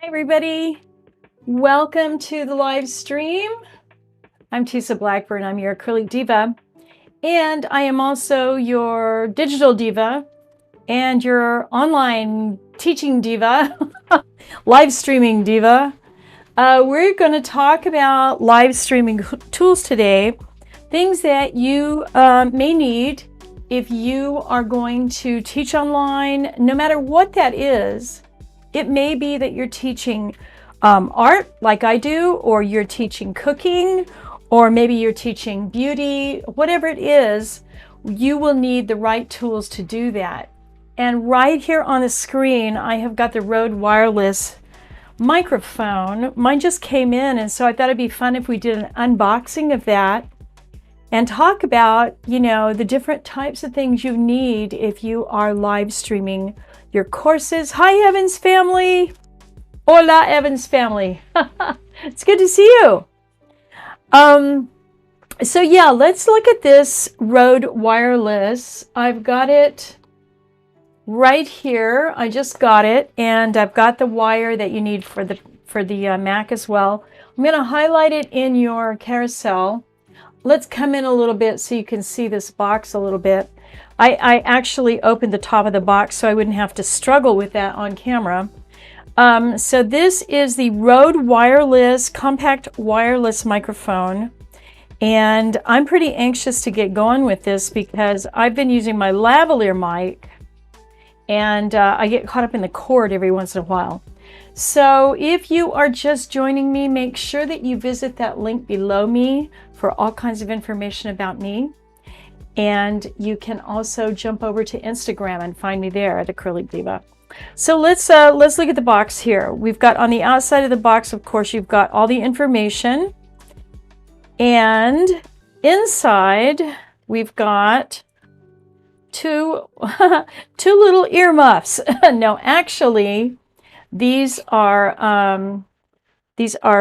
Hi everybody, welcome to the live stream. I'm Tisa Blackburn, I'm your Acrylic Diva, and I am also your digital diva and your online teaching diva, live streaming diva. We're going to talk about live streaming tools today, things that you may need if you are going to teach online, no matter what that is. It may be that you're teaching art like I do, or you're teaching cooking, or maybe you're teaching beauty. Whatever it is, you will need the right tools to do that. And right here on the screen, I have got the Rode wireless microphone. Mine just came in, and so I thought it'd be fun if we did an unboxing of that and talk about, you know, the different types of things you need if you are live streaming your courses. Hi, Evans family. Hola, Evans family. It's good to see you. So yeah, let's look at this Rode wireless. I've got it right here. I just got it, and I've got the wire that you need for the Mac as well. I'm going to highlight it in your carousel. Let's come in a little bit so you can see this box a little bit. I actually opened the top of the box so I wouldn't have to struggle with that on camera. So this is the Rode wireless, compact wireless microphone. And I'm pretty anxious to get going with this because I've been using my lavalier mic, and I get caught up in the cord every once in a while. So if you are just joining me, make sure that you visit that link below me for all kinds of information about me. And you can also jump over to Instagram and find me there at Acrylic Diva. So let's look at the box here. We've got on the outside of the box, of course, you've got all the information. And inside, we've got two little earmuffs. No, actually, these are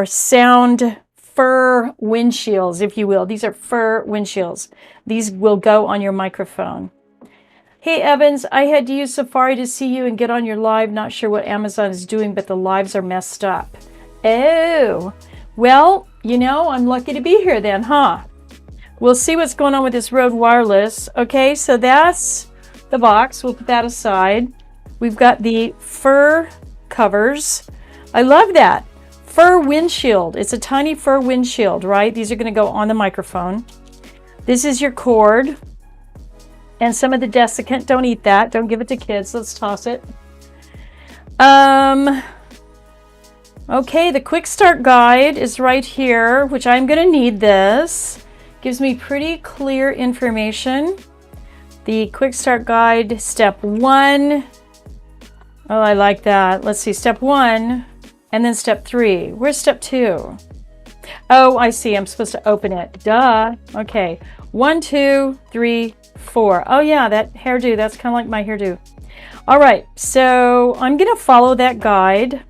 sound fur windshields, if you will. These are fur windshields. These will go on your microphone. Hey Evans, I had to use Safari to see you and get on your live. Not sure what Amazon is doing, but the lives are messed up. Oh, well, you know, I'm lucky to be here then, huh? We'll see what's going on with this Rode wireless. Okay, so that's the box. We'll put that aside. We've got the fur covers. I love that. Fur windshield. It's a tiny fur windshield, right? These are going to go on the microphone. This is your cord. And some of the desiccant, don't eat that. Don't give it to kids. Let's toss it. Okay, the quick start guide is right here, which I'm going to need this. Gives me pretty clear information. The quick start guide, step 1. Oh, I like that. Let's see, step 1. And then step 3. Where's step 2? Oh, I see. I'm supposed to open it. Duh. Okay. 1, 2, 3, 4. Oh yeah, that hairdo. That's kind of like my hairdo. All right. So I'm going to follow that guide.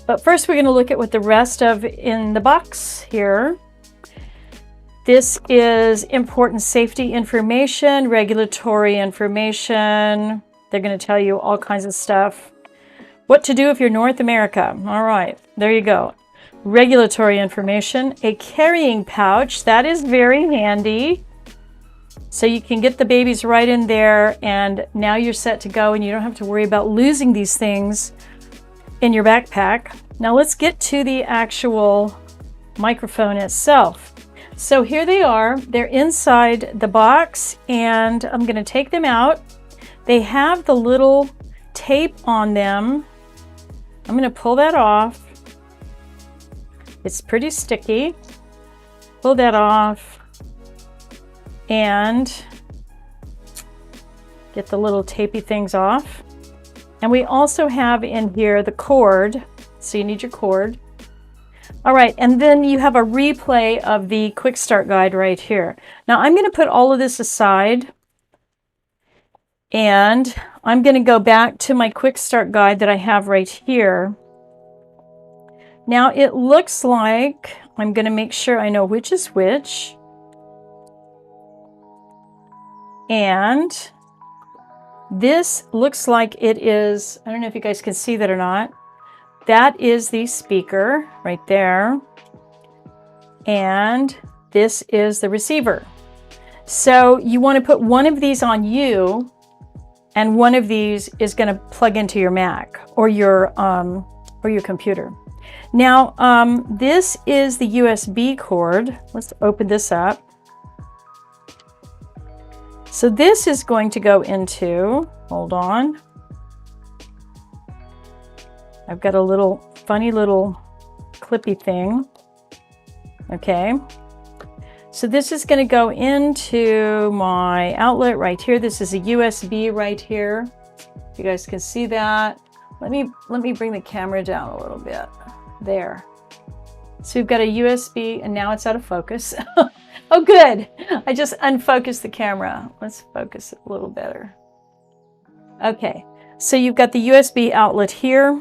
But first we're going to look at what the rest of in the box here. This is important safety information, regulatory information. They're going to tell you all kinds of stuff. What to do if you're North America. All right, there you go. Regulatory information, a carrying pouch. That is very handy. So you can get the babies right in there, and now you're set to go, and you don't have to worry about losing these things in your backpack. Now let's get to the actual microphone itself. So here they are. They're inside the box, and I'm going to take them out. They have the little tape on them. I'm going to pull that off. It's pretty sticky. Pull that off and get the little tapey things off. And we also have in here the cord. So you need your cord. All right, and then you have a replay of the quick start guide right here. Now I'm going to put all of this aside, and I'm going to go back to my quick start guide that I have right here. Now it looks like, I'm going to make sure I know which is which. And this looks like it is, I don't know if you guys can see that or not, that is the speaker right there. And this is the receiver. So you want to put one of these on you, and one of these is going to plug into your Mac or your computer. Now, this is the USB cord. Let's open this up. So this is going to go into, hold on. I've got a little funny little clippy thing. Okay. So this is going to go into my outlet right here. This is a USB right here. You guys can see that. Let me bring the camera down a little bit. There. So we've got a USB, and now it's out of focus. Oh, good. I just unfocused the camera. Let's focus it a little better. Okay. So you've got the USB outlet here.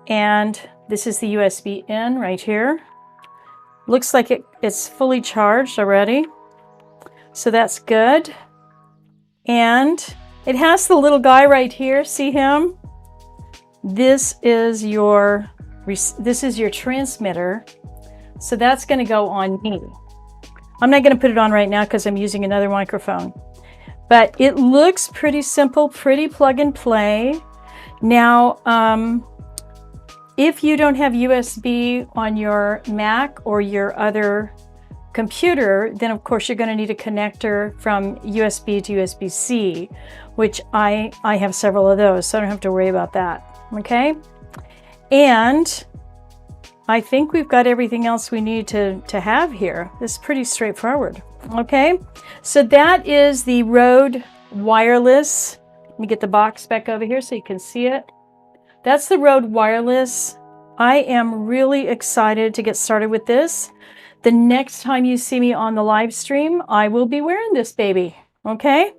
And this is the USB in right here. Looks like it's fully charged already. So that's good. And it has the little guy right here. See him? This is your transmitter. So that's going to go on me. I'm not going to put it on right now because I'm using another microphone. But it looks pretty simple, pretty plug and play. Now, if you don't have USB on your Mac or your other computer, then of course you're going to need a connector from USB to USB-C, which I have several of those, so I don't have to worry about that. Okay? And I think we've got everything else we need to have here. This is pretty straightforward. Okay? So that is the Rode Wireless. Let me get the box back over here so you can see it. That's the Rode Wireless. I am really excited to get started with this. The next time you see me on the live stream, I will be wearing this baby. Okay?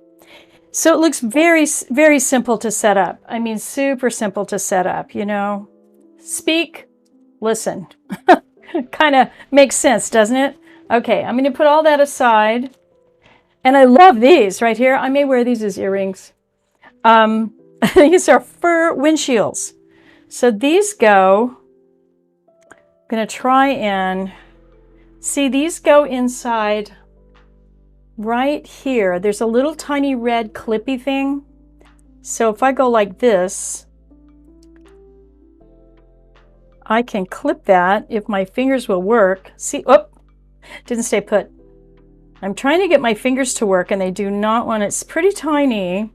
So it looks very, very simple to set up. I mean, super simple to set up, you know. Speak, listen. Kind of makes sense, doesn't it? Okay, I'm going to put all that aside. And I love these right here. I may wear these as earrings. These are fur windshields. So these go, I'm going to try and see, these go inside right here. There's a little tiny red clippy thing. So if I go like this, I can clip that if my fingers will work. See, oh, didn't stay put. I'm trying to get my fingers to work and they do not want it. It's pretty tiny.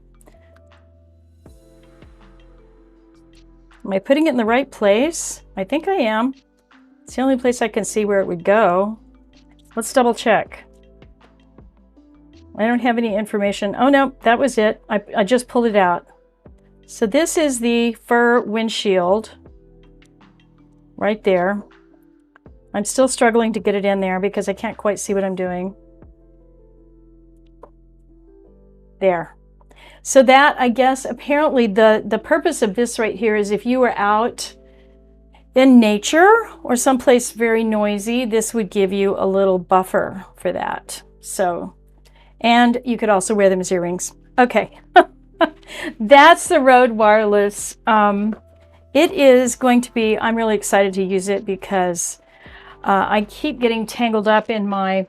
Am I putting it in the right place? I think I am. It's the only place I can see where it would go. Let's double check. I don't have any information. Oh no, that was it. I just pulled it out. So this is the fur windshield right there. I'm still struggling to get it in there because I can't quite see what I'm doing. There. So that, I guess, apparently the purpose of this right here is if you were out in nature or someplace very noisy, this would give you a little buffer for that. So, and you could also wear them as earrings. Okay. That's the Rode Wireless. It is going to be, I'm really excited to use it because I keep getting tangled up in my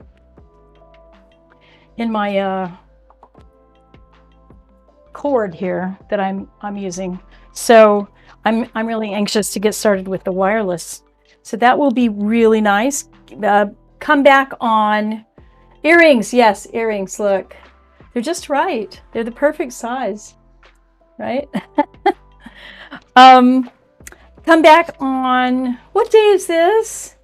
cord here that I'm using. So I'm really anxious to get started with the wireless. So that will be really nice. Come back on earrings. Yes, earrings. Look, they're just right. They're the perfect size, right? Come back on, what day is this?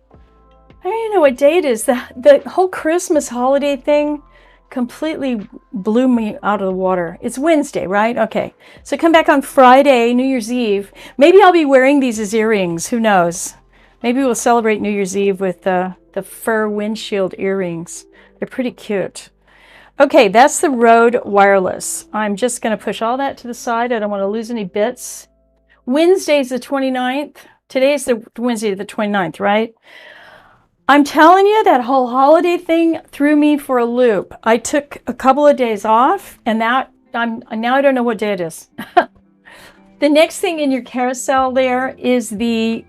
I don't even know what day it is. The whole Christmas holiday thing completely blew me out of the water. It's Wednesday, right? Okay. So come back on Friday, New Year's Eve. Maybe I'll be wearing these as earrings. Who knows? Maybe we'll celebrate New Year's Eve with the fur windshield earrings. They're pretty cute. Okay, that's the Rode Wireless. I'm just going to push all that to the side. I don't want to lose any bits. Wednesday's the 29th. Today's the Wednesday the 29th, right? I'm telling you, that whole holiday thing threw me for a loop. I took a couple of days off, and now I don't know what day it is. The next thing in your carousel there is the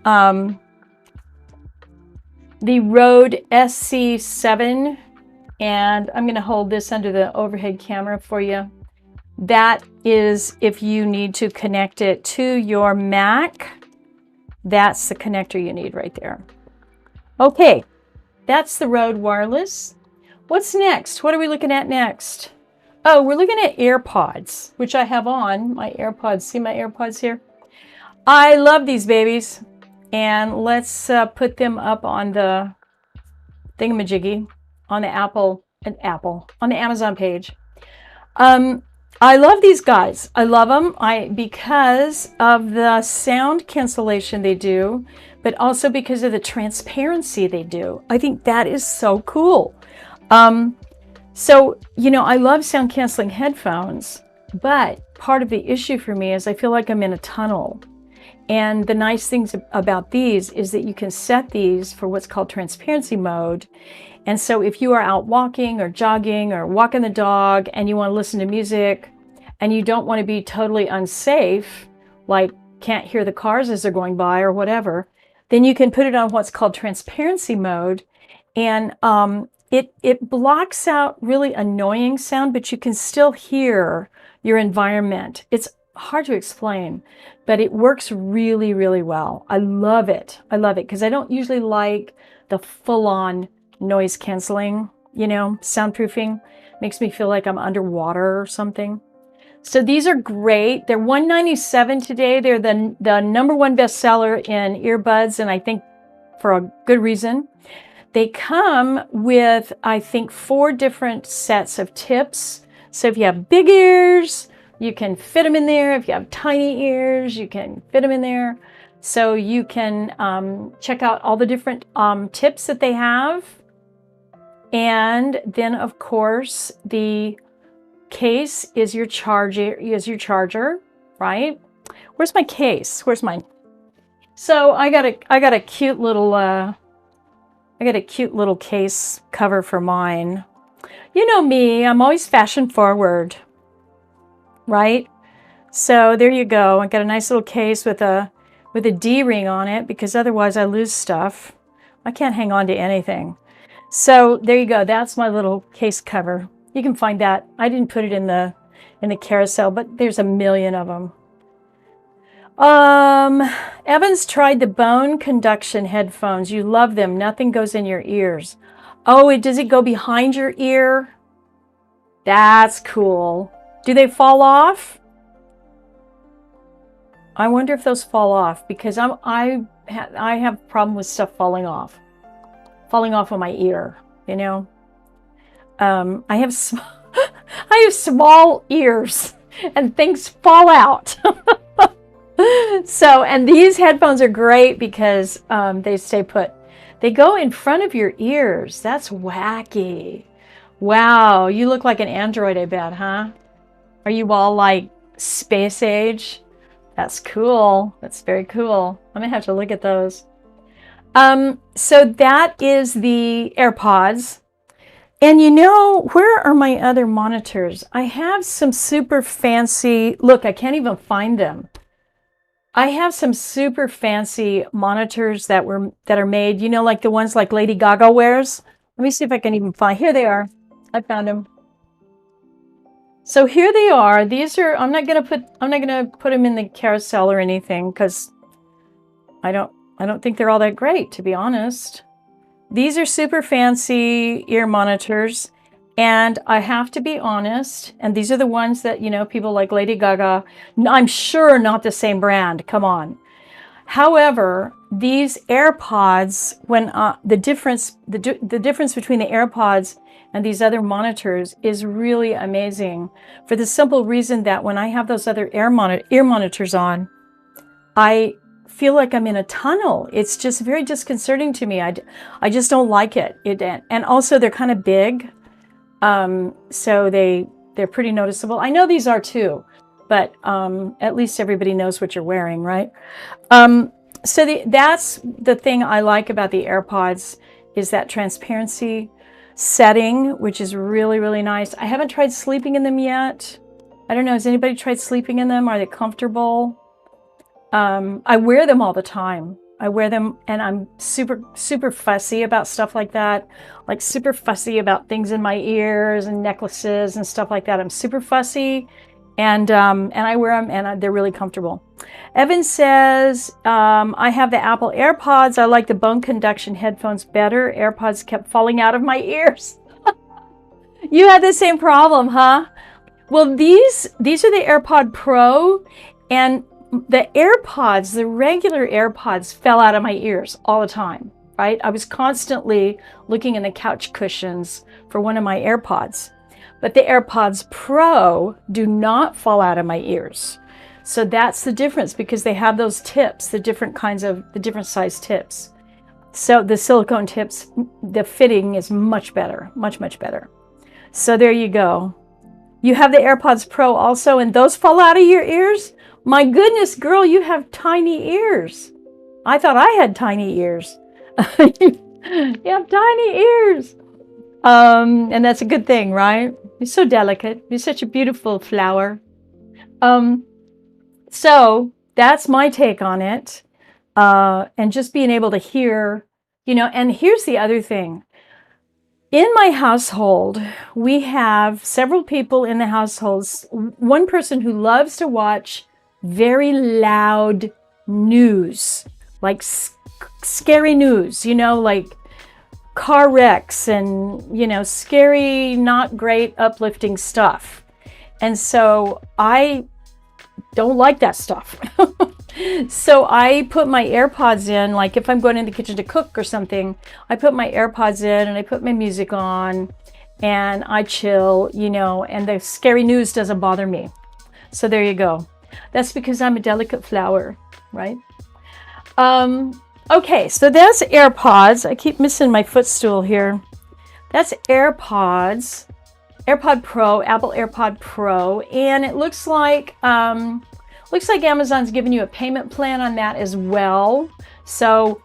Rode SC7, and I'm going to hold this under the overhead camera for you. That is if you need to connect it to your Mac. That's the connector you need right there. Okay, that's the Rode wireless. What's next? What are we looking at next? Oh, we're looking at AirPods, which I have on. My AirPods. See my AirPods here? I love these babies. And let's put them up on the thingamajiggy on the on the Amazon page. I love these guys. I love them because of the sound cancellation they do, but also because of the transparency they do. I think that is so cool. So, you know, I love sound canceling headphones, but part of the issue for me is I feel like I'm in a tunnel. And the nice things about these is that you can set these for what's called transparency mode. And so if you are out walking or jogging or walking the dog and you want to listen to music and you don't want to be totally unsafe, like can't hear the cars as they're going by or whatever, then you can put it on what's called transparency mode. And it blocks out really annoying sound, but you can still hear your environment. It's hard to explain, but it works really, really well. I love it. I love it because I don't usually like the full-on noise canceling, you know, soundproofing. Makes me feel like I'm underwater or something. So these are great. They're $197 today. They're the #1 bestseller in earbuds, and I think for a good reason. They come with, I think, 4 different sets of tips. So if you have big ears, you can fit them in there. If you have tiny ears, you can fit them in there. So you can check out all the different tips that they have. And then, of course, the case is your charger, right? Where's my case? Where's mine? So I got a cute little case cover for mine. You know me, I'm always fashion forward, right? So there you go. I got a nice little case with a D-ring on it because otherwise I lose stuff. I can't hang on to anything. So there you go. That's my little case cover. You can find that. I didn't put it in the carousel, but there's a million of them. Evan's tried the bone conduction headphones. You love them. Nothing goes in your ears. Oh, does it go behind your ear? That's cool. Do they fall off? I wonder if those fall off because I have a problem with stuff falling off of my ear, you know. I have small ears and things fall out. So, and these headphones are great because they stay put. They go in front of your ears. That's wacky. Wow, you look like an android, I bet, huh? Are you all like space age? That's cool. That's very cool. I'm gonna have to look at those. So that is the AirPods. And you know, where are my other monitors? I have some super fancy, look, I can't even find them. I have some super fancy monitors that are made, you know, like the ones like Lady Gaga wears. Let me see if I can even find, here they are. I found them. So here they are. These are, I'm not gonna put them in the carousel or anything because I don't think they're all that great, to be honest. These are super fancy ear monitors, and I have to be honest, and these are the ones that, you know, people like Lady Gaga, I'm sure not the same brand, come on. However, these AirPods, when the difference between the AirPods and these other monitors is really amazing for the simple reason that when I have those other ear monitors on, I feel like I'm in a tunnel. It's just very disconcerting to me. I just don't like it. And also they're kind of big, so they're pretty noticeable. I know these are too, but at least everybody knows what you're wearing, right? So that's the thing I like about the AirPods is that transparency setting, which is really, really nice. I haven't tried sleeping in them yet. I don't know. Has anybody tried sleeping in them? Are they comfortable? I wear them all the time. I wear them, and I'm super fussy about stuff like that. Like super fussy about things in my ears and necklaces and stuff like that. I'm super fussy, and I wear them, and they're really comfortable. Evan says, I have the Apple AirPods. I like the bone conduction headphones better. AirPods kept falling out of my ears. You had the same problem, huh? Well, these are the AirPod Pro, and the AirPods, the regular AirPods, fell out of my ears all the time, right? I was constantly looking in the couch cushions for one of my AirPods. But the AirPods Pro do not fall out of my ears. So that's the difference, because they have those tips, the different size tips. So the silicone tips, the fitting is much better, much better. So there you go. You have the AirPods Pro also, and those fall out of your ears? My goodness, girl, you have tiny ears. I thought I had tiny ears. You have tiny ears. And that's a good thing, right? You're so delicate. You're such a beautiful flower. So that's my take on it. And just being able to hear, and here's the other thing. In my household, we have several people in the households. One person who loves to watch very loud news, like scary news, like car wrecks and, scary, not great, uplifting stuff. And so I don't like that stuff. So I put my AirPods in, like if I'm going in the kitchen to cook or something, I put my AirPods in and I put my music on and I chill, and the scary news doesn't bother me. So there you go. That's because I'm a delicate flower, right? Okay, so that's AirPods. I keep missing my footstool here. That's AirPods, AirPod Pro, Apple AirPod Pro, and it looks like Amazon's giving you a payment plan on that as well. So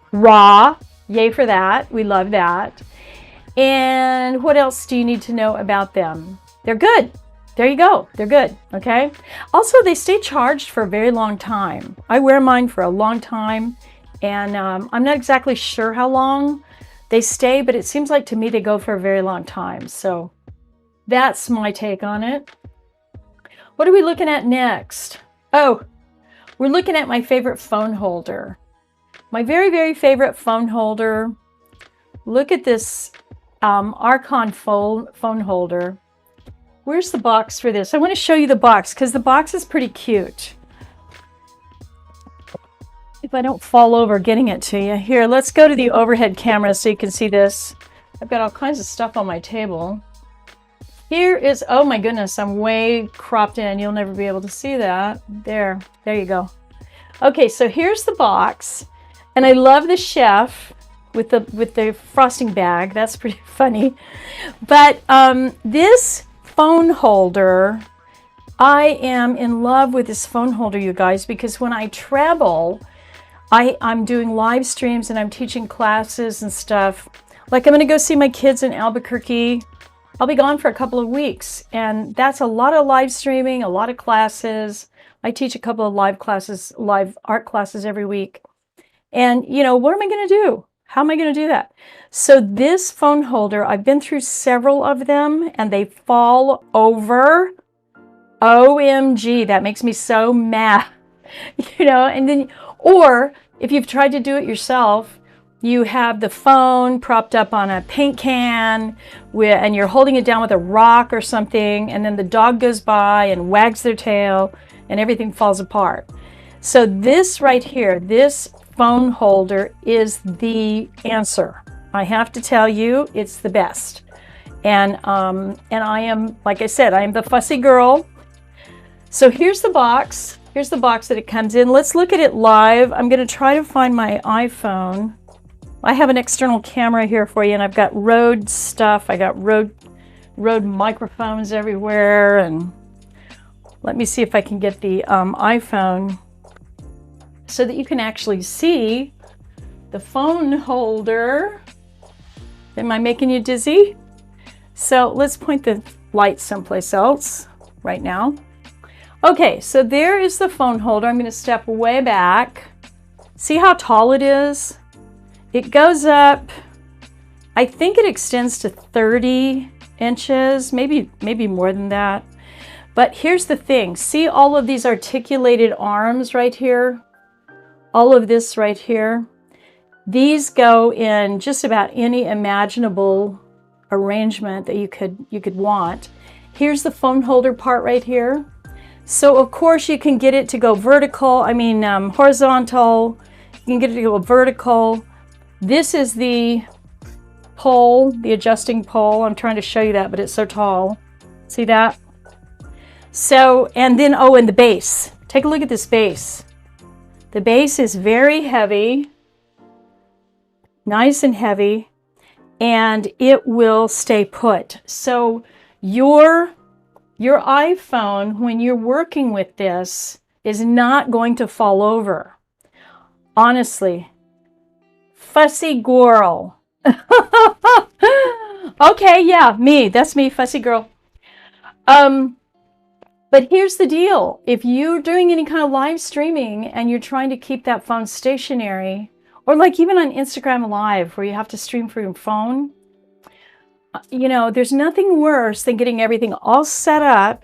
yay for that. We love that. And what else do you need to know about them? They're good. There you go. They're good. Okay. Also, they stay charged for a very long time. I wear mine for a long time, and I'm not exactly sure how long they stay, but it seems like to me they go for a very long time. So that's my take on it. What are we looking at next? Oh, we're looking at my favorite phone holder. My very favorite phone holder. Look at this Archon phone holder. Where's the box for this? I want to show you the box because the box is pretty cute. If I don't fall over getting it to you. Here, let's go to the overhead camera so you can see this. I've got all kinds of stuff on my table. Here is, oh my goodness, I'm way cropped in. You'll never be able to see that. There you go. Okay, so here's the box. And I love the chef with the frosting bag. That's pretty funny. But this phone holder, I am in love with this phone holder, you guys, because when I travel, I'm doing live streams and I'm teaching classes and stuff. Like I'm going to go see my kids in Albuquerque. I'll be gone for a couple of weeks, and that's a lot of live streaming, a lot of classes. I teach a couple of live art classes every week. And, what am I going to do? How am I going to do that? So this phone holder, I've been through several of them, and they fall over. OMG, that makes me so mad. And then, or if you've tried to do it yourself, you have the phone propped up on a paint can and you're holding it down with a rock or something, and then the dog goes by and wags their tail and everything falls apart. So this right here, this phone holder is the answer. I have to tell you, it's the best. And I am, like I said, I am the fussy girl. So here's the box. Here's the box that it comes in. Let's look at it live. I'm going to try to find my iPhone. I have an external camera here for you, and I've got Rode stuff. I got Rode microphones everywhere, and let me see if I can get the iPhone so that you can actually see the phone holder. Am I making you dizzy? So let's point the light someplace else right now. Okay, so there is the phone holder. I'm going to step way back. See how tall it is? It goes up, I think it extends to 30 inches, maybe more than that. But here's the thing. See all of these articulated arms right here? All of this right here? These go in just about any imaginable arrangement that you could want. Here's the phone holder part right here. So of course you can get it to go vertical, horizontal. You can get it to go vertical. This is the pole, the adjusting pole. I'm trying to show you that, but it's so tall. See that? So, and then, oh, and the base. Take a look at this base. The base is very heavy, nice and heavy, and it will stay put. So your iPhone, when you're working with this, is not going to fall over. Honestly. Fussy girl. Okay, yeah, me. That's me, fussy girl. But here's the deal. If you're doing any kind of live streaming and you're trying to keep that phone stationary, or like even on Instagram Live where you have to stream from your phone, you know, there's nothing worse than getting everything all set up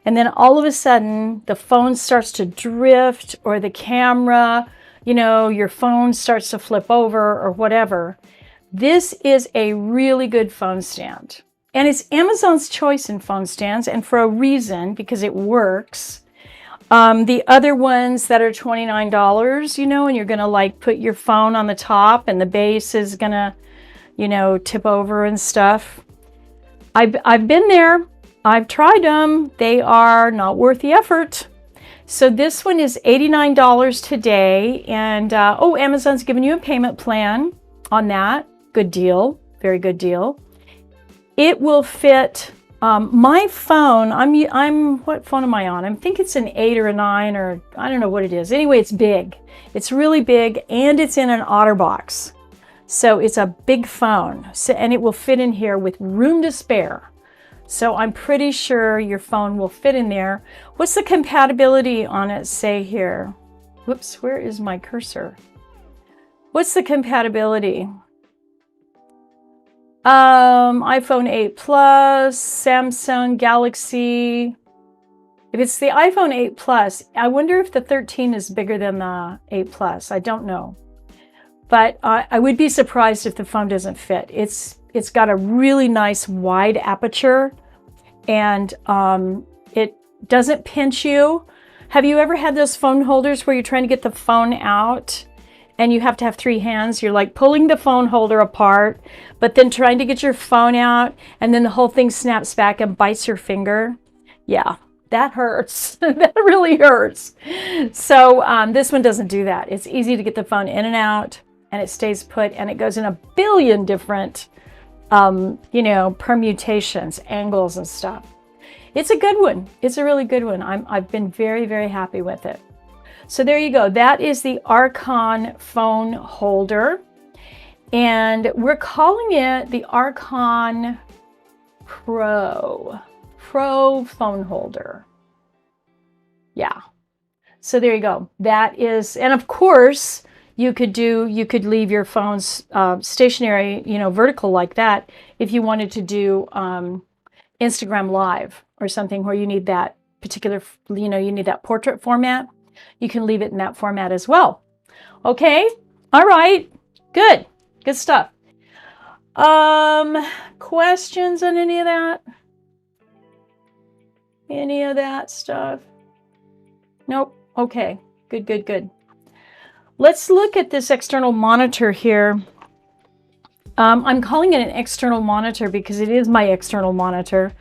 and then all of a sudden the phone starts to drift, or the camera, you know, your phone starts to flip over or whatever. This is a really good phone stand. And it's Amazon's choice in phone stands, and for a reason, because it works. The other ones that are $29, you know, and you're going to like put your phone on the top and the base is going to, you know, tip over and stuff. I've been there. I've tried them. They are not worth the effort. So this one is $89 today. And, oh, Amazon's giving you a payment plan on that. Good deal. Very good deal. It will fit my phone. What phone am I on? I think it's an 8 or a 9, or I don't know what it is. Anyway, it's big. It's really big, and it's in an OtterBox. So it's a big phone. So, and it will fit in here with room to spare. So I'm pretty sure your phone will fit in there. What's the compatibility on it say here? Whoops, where is my cursor? What's the compatibility? iPhone 8 Plus, Samsung Galaxy. If it's the iPhone 8 Plus, I wonder if the 13 is bigger than the 8 Plus. I don't know. But I would be surprised if the phone doesn't fit. It's got a really nice wide aperture, and it doesn't pinch you. Have you ever had those phone holders where you're trying to get the phone out and you have to have 3 hands? You're like pulling the phone holder apart, but then trying to get your phone out, and then the whole thing snaps back and bites your finger. Yeah, that hurts. That really hurts. So this one doesn't do that. It's easy to get the phone in and out, and it stays put, and it goes in a billion different you know, permutations, angles and stuff. It's a good one. It's a really good one. I've been very, very happy with it. So there you go. That is the Archon phone holder. And we're calling it the Archon Pro phone holder. Yeah. So there you go. That is, and of course, you could leave your phones stationary, you know, vertical like that if you wanted to do Instagram Live or something where you need that particular, you know, you need that portrait format. You can leave it in that format as well. Okay. All right. Good. Good stuff. Questions on any of that? Any of that stuff? Nope. Okay. Good, good, good. Let's look at this external monitor here. I'm calling it an external monitor because it is my external monitor.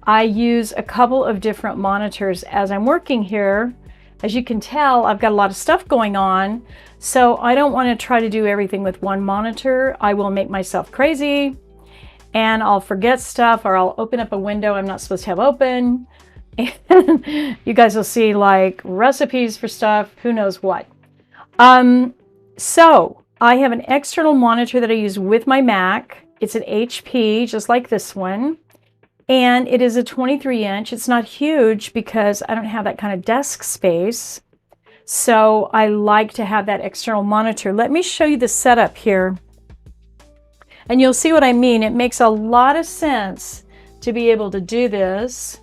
I use a couple of different monitors as I'm working here. As you can tell, I've got a lot of stuff going on, so I don't want to try to do everything with one monitor. I will make myself crazy, and I'll forget stuff, or I'll open up a window I'm not supposed to have open, and you guys will see like recipes for stuff, who knows what. So I have an external monitor that I use with my Mac. It's an HP, just like this one. And it is a 23-inch. It's not huge because I don't have that kind of desk space. So I like to have that external monitor. Let me show you the setup here. And you'll see what I mean. It makes a lot of sense to be able to do this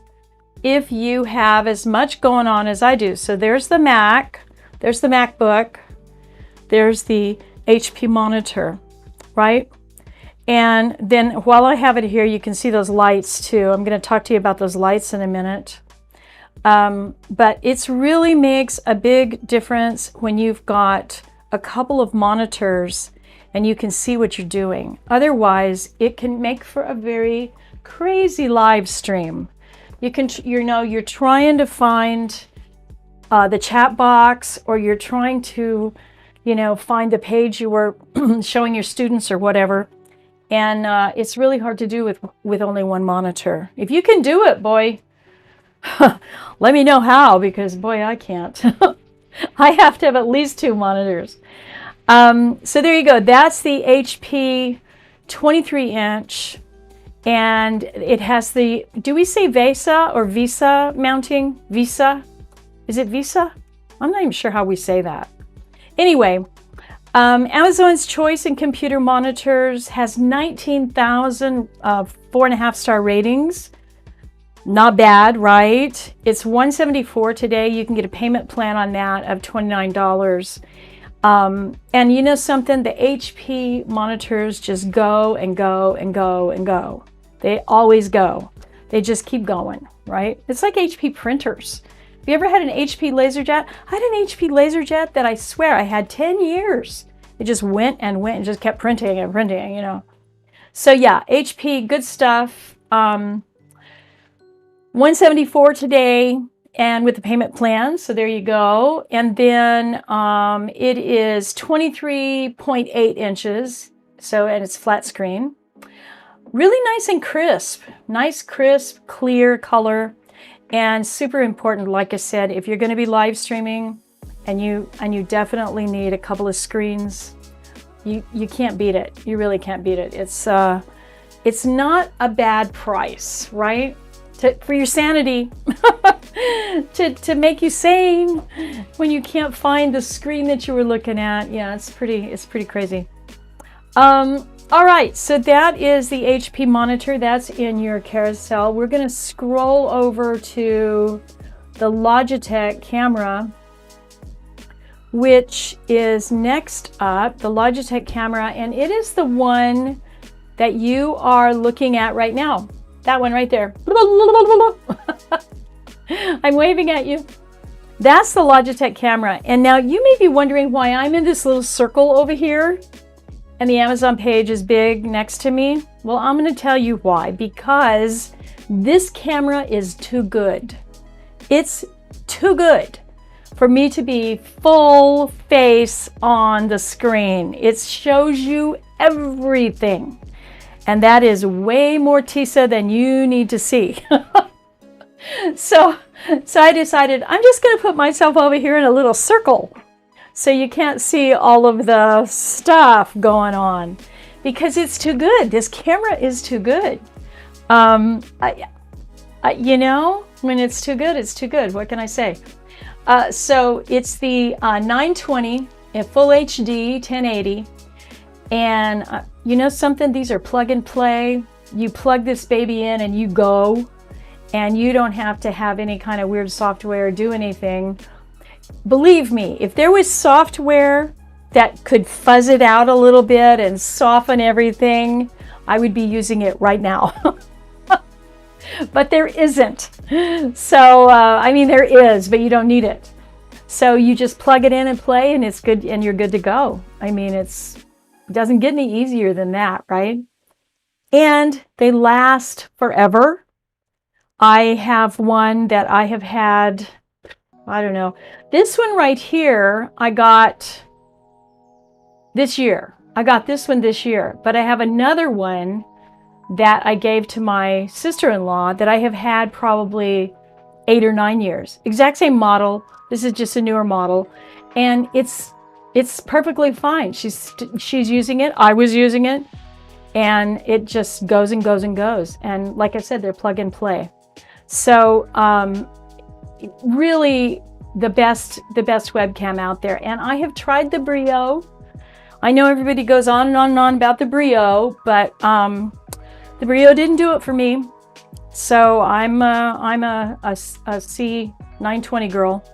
if you have as much going on as I do. So there's the Mac, there's the MacBook, there's the HP monitor, right? And then while I have it here, you can see those lights too. I'm going to talk to you about those lights in a minute. But it really makes a big difference when you've got a couple of monitors and you can see what you're doing. Otherwise, it can make for a very crazy live stream. You're trying to find the chat box, or you're trying to, find the page you were showing your students or whatever. And it's really hard to do with only one monitor. If you can do it, boy, let me know how, because boy, I can't. I have to have at least 2 monitors. So there you go. That's the HP 23-inch. And it has the, do we say VESA or VESA mounting? VESA? Is it VESA? I'm not even sure how we say that. Anyway, Amazon's Choice in Computer Monitors has 19,000 4.5-star ratings. Not bad, right? It's $174 today. You can get a payment plan on that of $29. And you know something? The HP monitors just go and go and go and go. They always go. They just keep going, right? It's like HP printers. Have you ever had an HP LaserJet? I had an HP LaserJet that I swear I had 10 years. It just went and went and just kept printing and printing, So yeah, HP, good stuff. $174 today, and with the payment plan, so there you go. And then it is 23.8 inches, and it's flat screen. Really nice and crisp. Nice, crisp, clear color. And super important, like I said, if you're going to be live streaming and you definitely need a couple of screens, you can't beat it. You really can't beat it. It's not a bad price, right? For your sanity, to make you sane when you can't find the screen that you were looking at. Yeah, it's pretty crazy. All right, so that is the HP monitor. That's in your carousel. We're going to scroll over to the Logitech Camera, which is next up, the Logitech Camera, and it is the one that you are looking at right now. That one right there. I'm waving at you. That's the Logitech Camera. And now you may be wondering why I'm in this little circle over here and the Amazon page is big next to me. Well, I'm going to tell you why. Because this camera is too good. It's too good for me to be full face on the screen. It shows you everything. And that is way more TISA than you need to see. So I decided I'm just going to put myself over here in a little circle so you can't see all of the stuff going on, because it's too good. This camera is too good. When it's too good, it's too good. What can I say? So it's the 920 in full HD 1080. And you know something? These are plug and play. You plug this baby in and you go. And you don't have to have any kind of weird software or do anything. Believe me, if there was software that could fuzz it out a little bit and soften everything, I would be using it right now. But there isn't. So, there is, but you don't need it. So you just plug it in and play and it's good and you're good to go. It doesn't get any easier than that, right? And they last forever. I have one that I have had, I don't know. This one right here, I got this year. I got this one this year, but I have another one that I gave to my sister-in-law that I have had probably 8 or 9 years. Exact same model. This is just a newer model, and it's perfectly fine. She's using it. I was using it, and it just goes and goes and goes. And like I said, they're plug and play. So really the best webcam out there. And I have tried the Brio. I know everybody goes on and on and on about the Brio, but the Brio didn't do it for me. So I'm a C920 girl.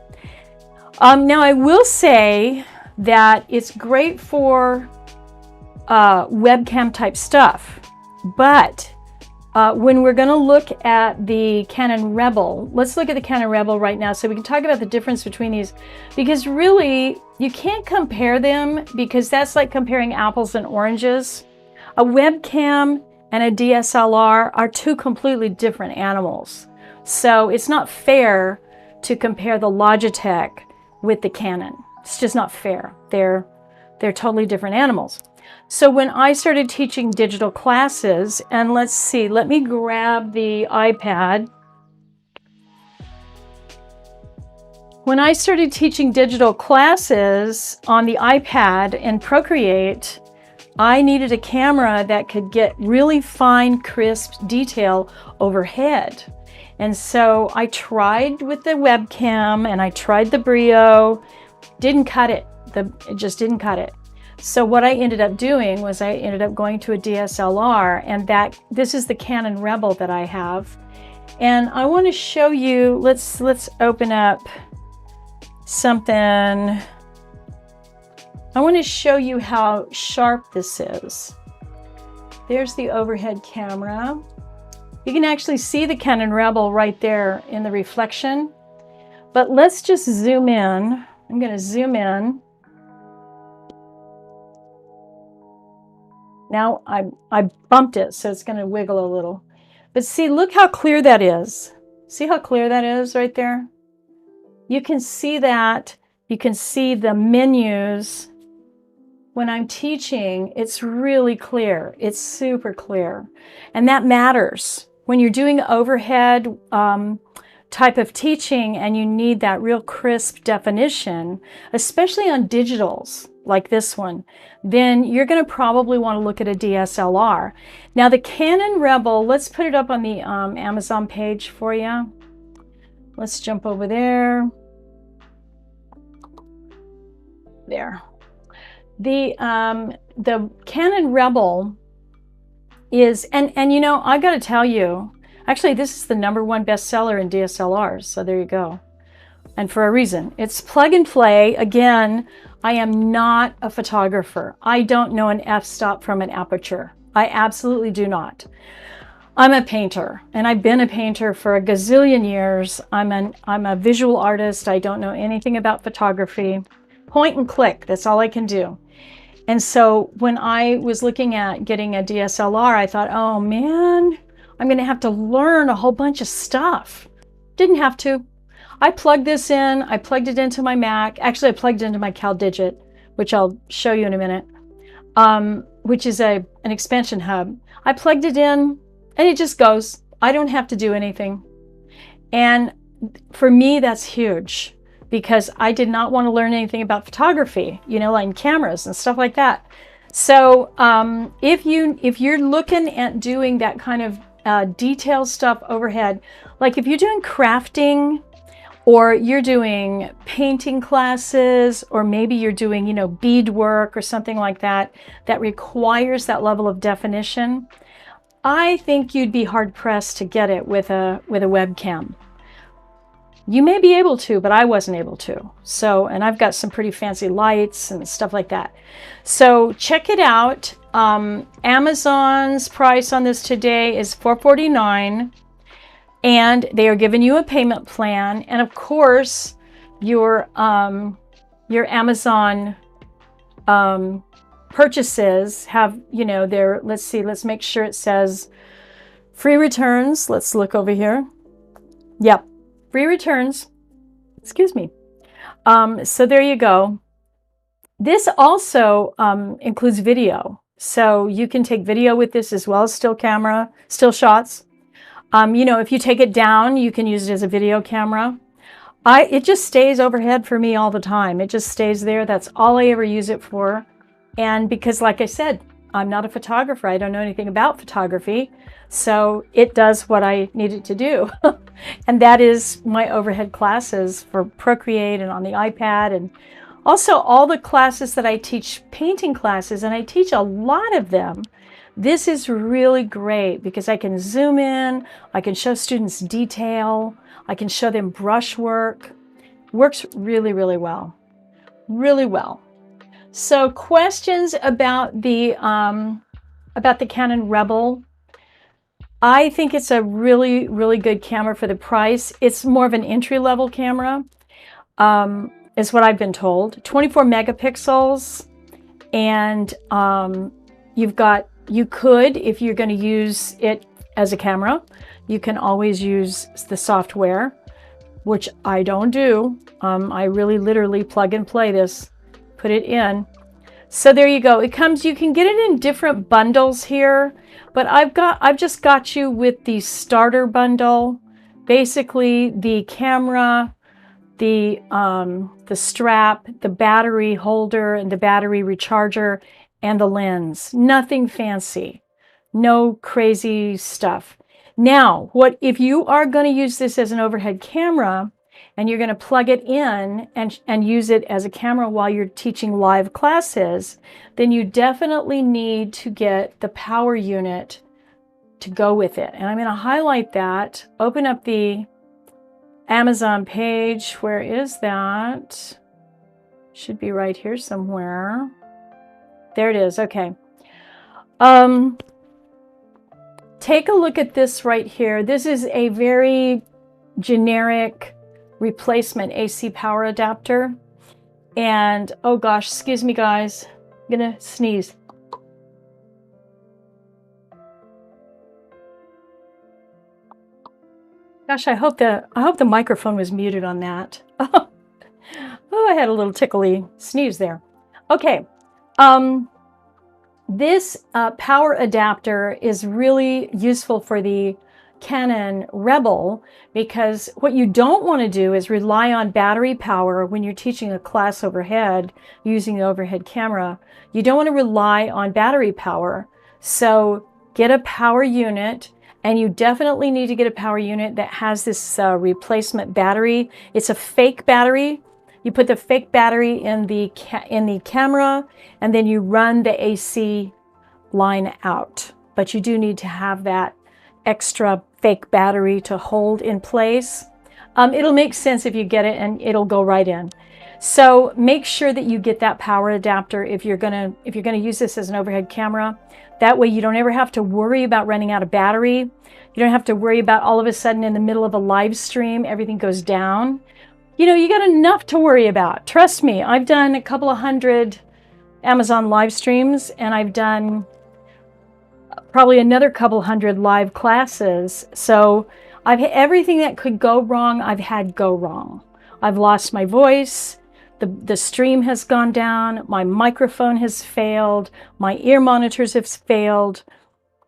Now I will say that it's great for webcam type stuff, but when we're going to look at the Canon Rebel, let's look at the Canon Rebel right now so we can talk about the difference between these, because really you can't compare them, because that's like comparing apples and oranges. A webcam and a DSLR are two completely different animals. So it's not fair to compare the Logitech with the Canon. It's just not fair. They're totally different animals. So when I started teaching digital classes, and let's see, let me grab the iPad. When I started teaching digital classes on the iPad and Procreate, I needed a camera that could get really fine, crisp detail overhead. And so I tried with the webcam and I tried the Brio. Didn't cut it. It just didn't cut it. So what I ended up doing was I ended up going to a DSLR, and this is the Canon Rebel that I have. And I want to show you, let's open up something. I want to show you how sharp this is. There's the overhead camera. You can actually see the Canon Rebel right there in the reflection. But let's just zoom in. I'm going to zoom in. Now I bumped it, so it's going to wiggle a little. But see, look how clear that is. See how clear that is right there? You can see that. You can see the menus. When I'm teaching, it's really clear. It's super clear. And that matters. When you're doing overhead type of teaching and you need that real crisp definition, especially on digitals like this one, then you're going to probably want to look at a DSLR. Now the Canon Rebel, let's put it up on the Amazon page for you. Let's jump over there. There. The Canon Rebel is, and you know, I got to tell you, actually this is the #1 bestseller in DSLRs, so there you go. And for a reason. It's plug and play. Again, I am not a photographer. I don't know an f-stop from an aperture. I absolutely do not. I'm a painter, and I've been a painter for a gazillion years. I'm a visual artist. I don't know anything about photography. Point and click, that's all I can do. And so when I was looking at getting a DSLR, I thought, oh man, I'm going to have to learn a whole bunch of stuff. Didn't have to. I plugged this in. I plugged it into my Mac. Actually, I plugged it into my CalDigit, which I'll show you in a minute, which is an expansion hub. I plugged it in, and it just goes. I don't have to do anything. And for me, that's huge, because I did not want to learn anything about photography, you know, like cameras and stuff like that. So if you're looking at doing that kind of detailed stuff overhead, like if you're doing crafting, or you're doing painting classes, or maybe you're doing, you know, beadwork or something like that, that requires that level of definition, I think you'd be hard pressed to get it with a webcam. You may be able to, but I wasn't able to. So, and I've got some pretty fancy lights and stuff like that. So check it out. Amazon's price on this today is $449. And they are giving you a payment plan, and of course, your Amazon purchases have, you know, their. Let's see. Let's make sure it says free returns. Let's look over here. Yep, free returns. Excuse me. So there you go. This also includes video, so you can take video with this as well as still shots. You know, if you take it down, you can use it as a video camera. It just stays overhead for me all the time. It just stays there. That's all I ever use it for. And because, like I said, I'm not a photographer. I don't know anything about photography. So it does what I need it to do. And that is my overhead classes for Procreate and on the iPad, and also all the classes that I teach, painting classes, and I teach a lot of them. This is really great because I can zoom in, I can show students detail, I can show them brush work. Works really, really well. Really well. So questions about the Canon Rebel. I think it's a really, really good camera for the price. It's more of an entry-level camera, is what I've been told. 24 megapixels, and you could, if you're going to use it as a camera, you can always use the software, which I don't do. I really literally plug and play this, put it in. So there you go. It comes, you can get it in different bundles here, but I've just got you with the starter bundle. Basically the camera, the strap, the battery holder and the battery recharger, and the lens. Nothing fancy. No crazy stuff. Now, what if you are going to use this as an overhead camera and you're going to plug it in and use it as a camera while you're teaching live classes, then you definitely need to get the power unit to go with it. And I'm going to highlight that, open up the Amazon page. Where is that? Should be right here somewhere. There it is. Okay. Take a look at this right here. This is a very generic replacement AC power adapter. And oh gosh, excuse me guys, I'm gonna sneeze. Gosh, I hope the microphone was muted on that. Oh, I had a little tickly sneeze there. Okay. This power adapter is really useful for the Canon Rebel, because what you don't want to do is rely on battery power when you're teaching a class overhead using the overhead camera. You don't want to rely on battery power. So get a power unit, and you definitely need to get a power unit that has this replacement battery. It's a fake battery. You put the fake battery in the camera, and then you run the AC line out. But you do need to have that extra fake battery to hold in place. It'll make sense if you get it, and it'll go right in. So make sure that you get that power adapter if you're gonna use this as an overhead camera. That way you don't ever have to worry about running out of battery. You don't have to worry about all of a sudden in the middle of a live stream everything goes down. You know, you got enough to worry about. Trust me, I've done a couple of hundred Amazon live streams, and I've done probably another couple hundred live classes. So I've had everything that could go wrong, I've had go wrong. I've lost my voice, the stream has gone down, my microphone has failed, my ear monitors have failed,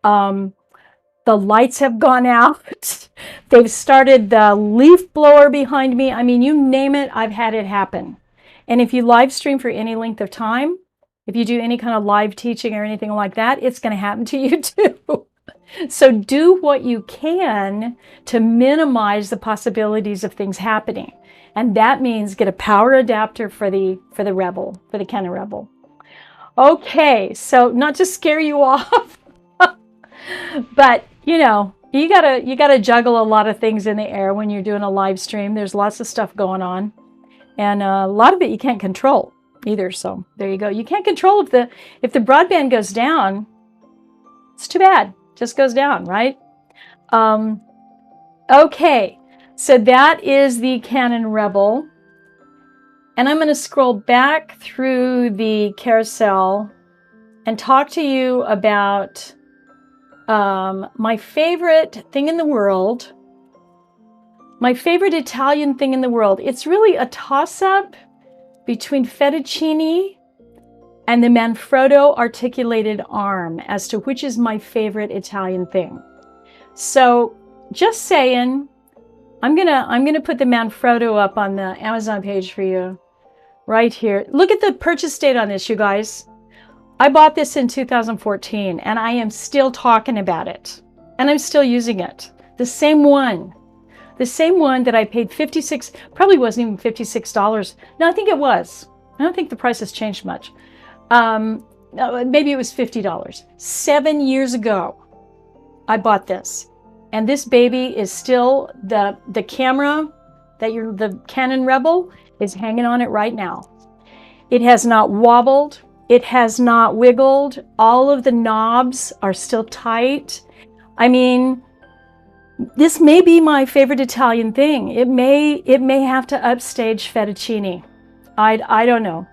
the lights have gone out. They've started the leaf blower behind me. I mean, you name it, I've had it happen. And if you live stream for any length of time, if you do any kind of live teaching or anything like that, it's going to happen to you too. So do what you can to minimize the possibilities of things happening. And that means get a power adapter for the Rebel, for the Canon Rebel. Okay, so not to scare you off, but you know, you gotta juggle a lot of things in the air when you're doing a live stream. There's lots of stuff going on, and a lot of it you can't control either. So there you go. You can't control if the broadband goes down. It's too bad. Just goes down, right? Okay, so that is the Canon Rebel, and I'm going to scroll back through the carousel and talk to you about my favorite thing in the world, my favorite Italian thing in the world. It's really a toss-up between fettuccine and the Manfrotto articulated arm as to which is my favorite Italian thing. So just saying, I'm gonna put the Manfrotto up on the Amazon page for you right here. Look at the purchase date on this, you guys. I bought this in 2014 and I am still talking about it and I'm still using it. The same one that I paid probably wasn't even $56. No, I think it was. I don't think the price has changed much. Maybe it was $50. 7 years ago, I bought this. And this baby is still, the camera, the Canon Rebel is hanging on it right now. It has not wobbled. It has not wiggled. All of the knobs are still tight. I mean, this may be my favorite Italian thing. It may have to upstage fettuccine. I don't know.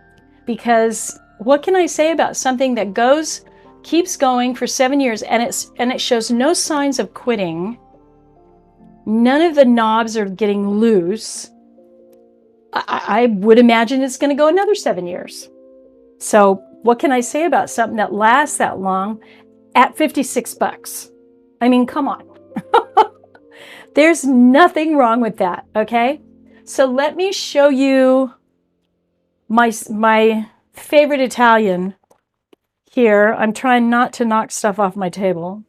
Because what can I say about something that keeps going for 7 years and it shows no signs of quitting? None of the knobs are getting loose. I would imagine it's going to go another 7 years. So what can I say about something that lasts that long at $56? I mean, come on. There's nothing wrong with that, okay? So let me show you my favorite Italian here. I'm trying not to knock stuff off my table.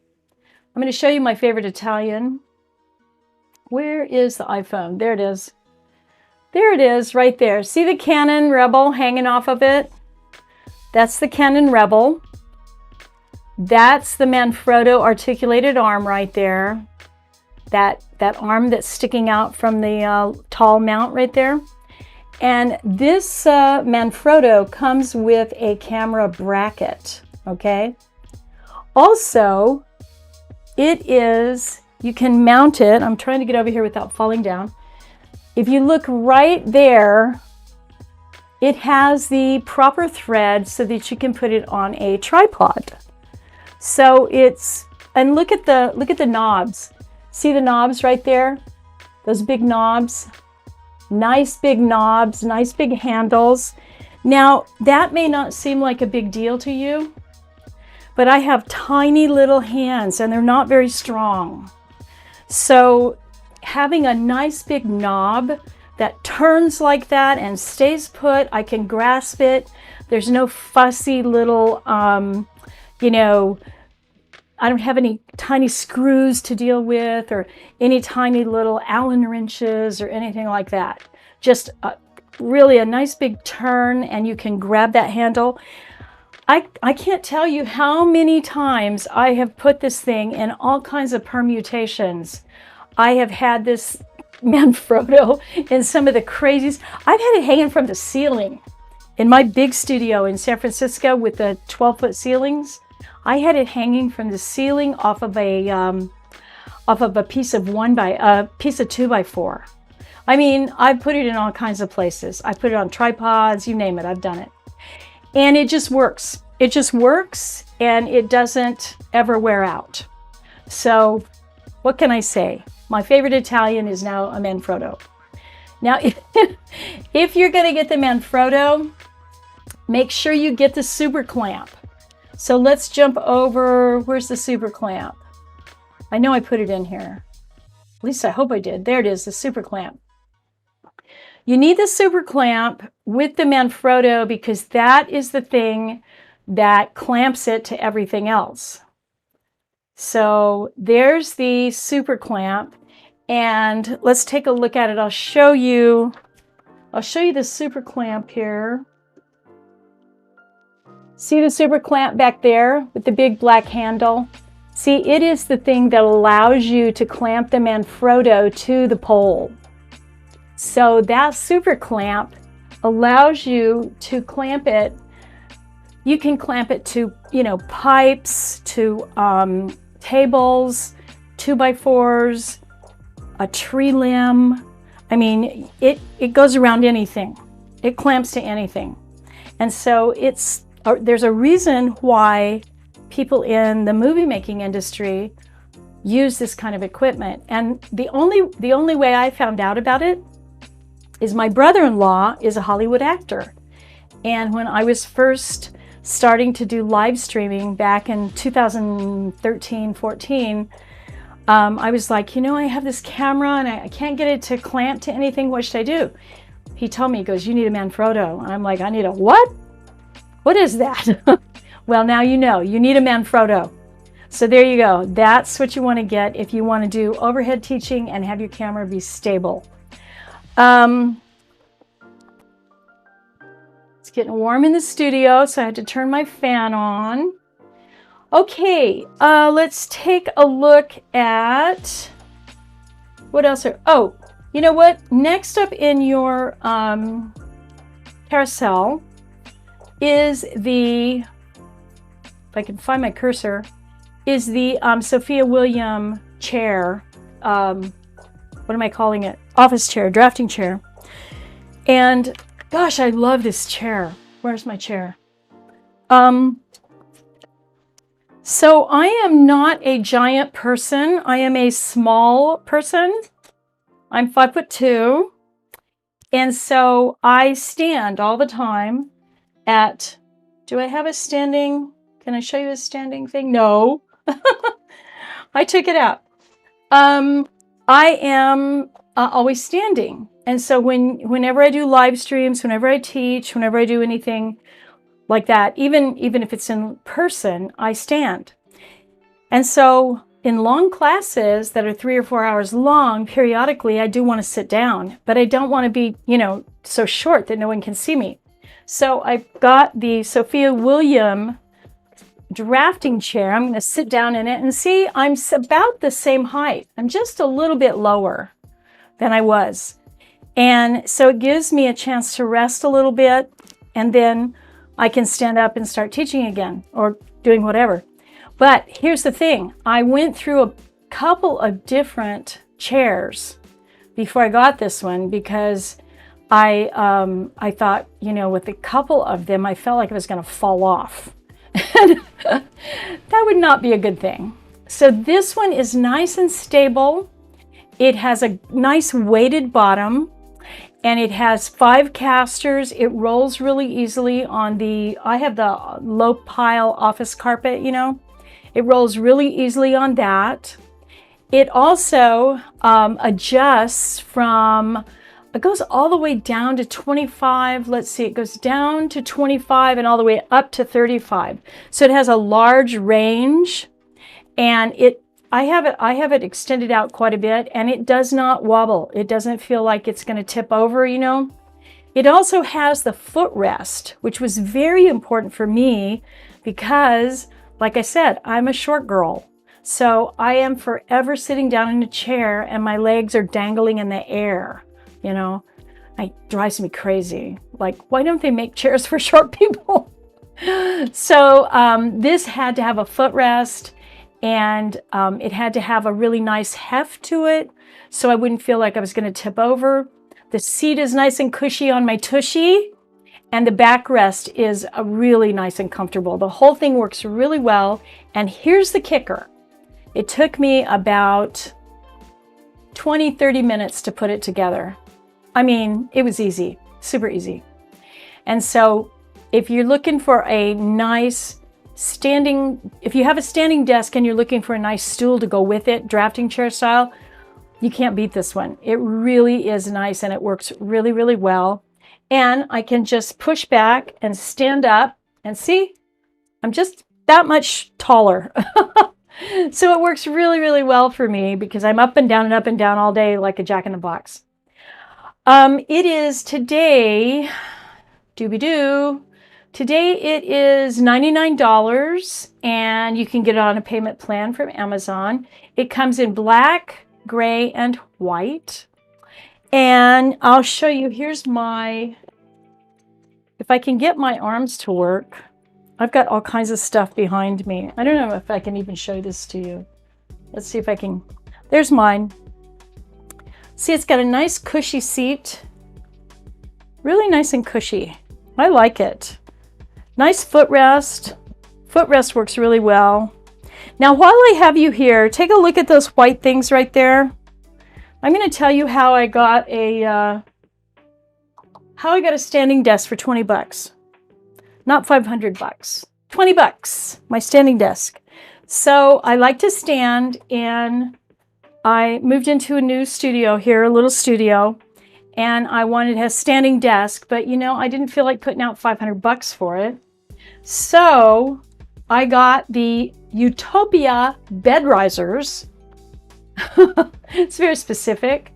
I'm going to show you my favorite Italian. Where is the iPhone? There it is. There it is, right there. See the Canon Rebel hanging off of it? That's the Canon Rebel. That's the Manfrotto articulated arm right there. That arm that's sticking out from the tall mount right there. And this Manfrotto comes with a camera bracket, okay? Also, you can mount it. I'm trying to get over here without falling down. If you look right there, it has the proper thread so that you can put it on a tripod. So and look at the knobs. See the knobs right there? Those big knobs. Nice big knobs, nice big handles. Now, that may not seem like a big deal to you, but I have tiny little hands and they're not very strong. So having a nice big knob that turns like that and stays put, I can grasp it. There's no fussy little, you know, I don't have any tiny screws to deal with or any tiny little Allen wrenches or anything like that. Just really a nice big turn and you can grab that handle. I can't tell you how many times I have put this thing in all kinds of permutations. I have had this Manfrotto in some of the craziest. I've had it hanging from the ceiling. In my big studio in San Francisco with the 12-foot ceilings, I had it hanging from the ceiling off of a piece of 2x4. I mean, I've put it in all kinds of places. I put it on tripods, you name it, I've done it. And it just works. It just works and it doesn't ever wear out. So what can I say? My favorite Italian is now a Manfrotto. Now, if you're going to get the Manfrotto, make sure you get the super clamp. So let's jump over. Where's the super clamp? I know I put it in here. At least I hope I did. There it is, the super clamp. You need the super clamp with the Manfrotto because that is the thing that clamps it to everything else. So there's the super clamp. And let's take a look at it. I'll show you the super clamp here. See the super clamp back there with the big black handle? See, it is the thing that allows you to clamp the Manfrotto to the pole. So that super clamp allows you to clamp it. You can clamp it to, you know, pipes, to tables, 2x4s, a tree limb. I mean, it goes around anything. It clamps to anything. And so there's a reason why people in the movie making industry use this kind of equipment. And the only way I found out about it is my brother-in-law is a Hollywood actor. And when I was first starting to do live streaming back in 2013, 14, I was like, you know, I have this camera and I can't get it to clamp to anything. What should I do? He told me, he goes, you need a Manfrotto. And I'm like, I need a what? What is that? Well, now you know, you need a Manfrotto. So there you go. That's what you want to get if you want to do overhead teaching and have your camera be stable. It's getting warm in the studio, so I had to turn my fan on. Okay, let's take a look at what else are, oh, you know what? Next up in your carousel is the, if I can find my cursor, is the Sophia William chair. What am I calling it? Office chair, drafting chair. And gosh, I love this chair. Where's my chair? So I am not a giant person. I am a small person. I'm 5'2". And so I stand all the time at, do I have a standing, can I show you a standing thing? No. I took it out. I am always standing. And so whenever I do live streams, whenever I teach, whenever I do anything like that, even if it's in person, I stand. And so in long classes that are 3 or 4 hours long, periodically I do want to sit down, but I don't want to be, you know, so short that no one can see me. So I've got the Sophia William drafting chair. I'm going to sit down in it and see, I'm about the same height. I'm just a little bit lower than I was. And so it gives me a chance to rest a little bit, and then I can stand up and start teaching again or doing whatever. But here's the thing. I went through a couple of different chairs before I got this one because I thought, you know, with a couple of them, I felt like it was going to fall off. That would not be a good thing. So this one is nice and stable. It has a nice weighted bottom. And it has 5 casters. It rolls really easily on the, I have the low pile office carpet, you know. It rolls really easily on that. It also adjusts from, it goes all the way down to 25. Let's see, it goes down to 25 and all the way up to 35. So it has a large range, and I have it extended out quite a bit, and it does not wobble. It doesn't feel like it's going to tip over, you know. It also has the footrest, which was very important for me because, like I said, I'm a short girl. So I am forever sitting down in a chair and my legs are dangling in the air, you know. It drives me crazy. Like, why don't they make chairs for short people? So this had to have a footrest. And it had to have a really nice heft to it, so I wouldn't feel like I was going to tip over. The seat is nice and cushy on my tushy, and the backrest is really nice and comfortable. The whole thing works really well, and here's the kicker. It took me about 20-30 minutes to put it together. I mean, it was easy, super easy. And so if you're looking for a nice if you have a standing desk and you're looking for a nice stool to go with it, drafting chair style, you can't beat this one. It really is nice and it works really, really well. And I can just push back and stand up and see, I'm just that much taller. So it works really, really well for me because I'm up and down all day like a jack-in-the-box. It is today, Today it is $99 and you can get it on a payment plan from Amazon. It comes in black, gray, and white. And I'll show you, here's my, if I can get my arms to work, I've got all kinds of stuff behind me. I don't know if I can even show this to you. Let's see if I can, there's mine. See, it's got a nice cushy seat. Really nice and cushy. I like it. Nice footrest. Footrest works really well. Now, while I have you here, take a look at those white things right there. I'm going to tell you how I got a standing desk for 20 bucks. Not 500 bucks. 20 bucks. My standing desk. So I like to stand, and I moved into a new studio here, a little studio. And I wanted a standing desk, but you know, I didn't feel like putting out 500 bucks for it. So I got the Utopia bed risers. It's very specific.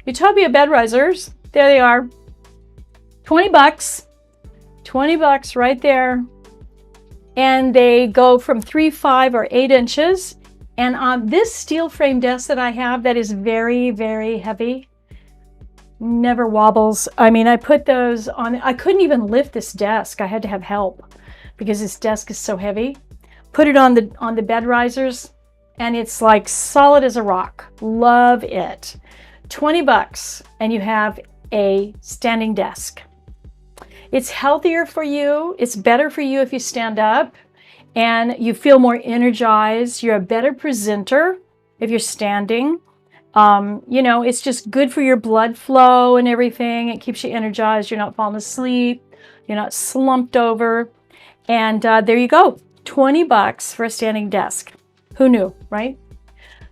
Utopia bed risers. There they are. 20 bucks. 20 bucks right there. And they go from 3, 5, or 8 inches. And on this steel frame desk that I have that is very, very heavy, never wobbles. I mean, I put those on. I couldn't even lift this desk. I had to have help because this desk is so heavy. Put it on the bed risers, and it's like solid as a rock. Love it. 20 bucks, and you have a standing desk. It's healthier for you. It's better for you if you stand up, and you feel more energized. You're a better presenter if you're standing. You know, it's just good for your blood flow and everything. It keeps you energized. You're not falling asleep. You're not slumped over. And there you go. 20 bucks for a standing desk. Who knew, right?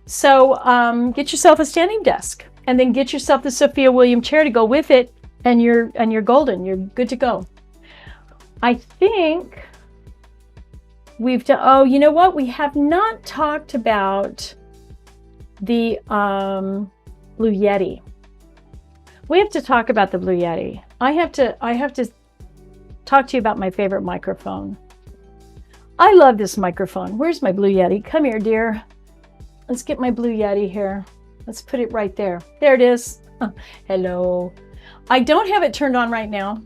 So get yourself a standing desk, and then get yourself the Sophia Williams chair to go with it, and you're golden. You're good to go. I think we've done. Oh, you know what? We have not talked about the Blue Yeti. We have to talk about the Blue Yeti. I have to talk to you about my favorite microphone. I love this microphone. Where's my Blue Yeti? Come here, dear. Let's get my Blue Yeti here. Let's put it right there. There it is. Hello. I don't have it turned on right now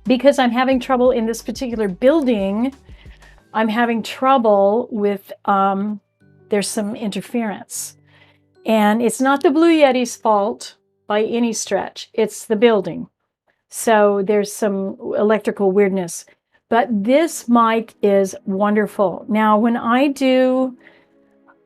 because I'm having trouble in this particular building. I'm having trouble with, there's some interference. And it's not the Blue Yeti's fault by any stretch. It's the building. So there's some electrical weirdness. But this mic is wonderful. Now, when I do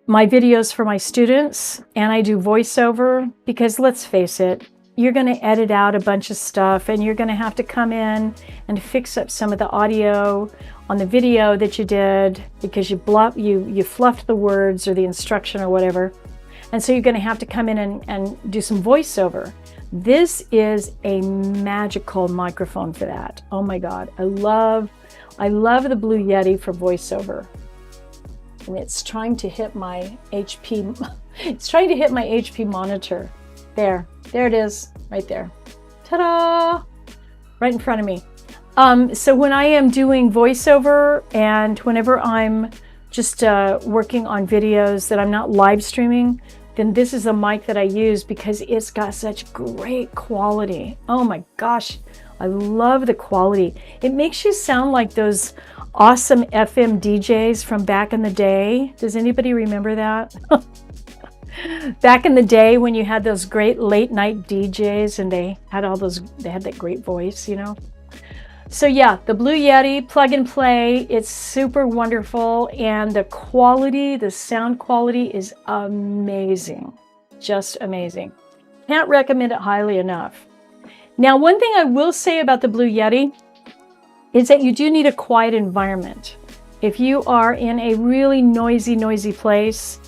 my videos for my students and I do voiceover, because let's face it, you're going to edit out a bunch of stuff, and you're going to have to come in and fix up some of the audio on the video that you did because you fluffed the words or the instruction or whatever. And so you're going to have to come in and do some voiceover. This is a magical microphone for that. Oh my God. I love the Blue Yeti for voiceover. And it's trying to hit my HP. It's trying to hit my HP monitor. There it is, right there. Ta-da! Right in front of me. So when I am doing voiceover, and whenever I'm just working on videos that I'm not live streaming, then this is a mic that I use because it's got such great quality. Oh my gosh, I love the quality. It makes you sound like those awesome FM DJs from back in the day. Does anybody remember that? Back in the day when you had those great late night DJs and they had that great voice, you know? So yeah, the Blue Yeti plug and play, it's super wonderful, and the quality, the sound quality is amazing. Just amazing. Can't recommend it highly enough. Now, one thing I will say about the Blue Yeti is that you do need a quiet environment. If you are in a really noisy place,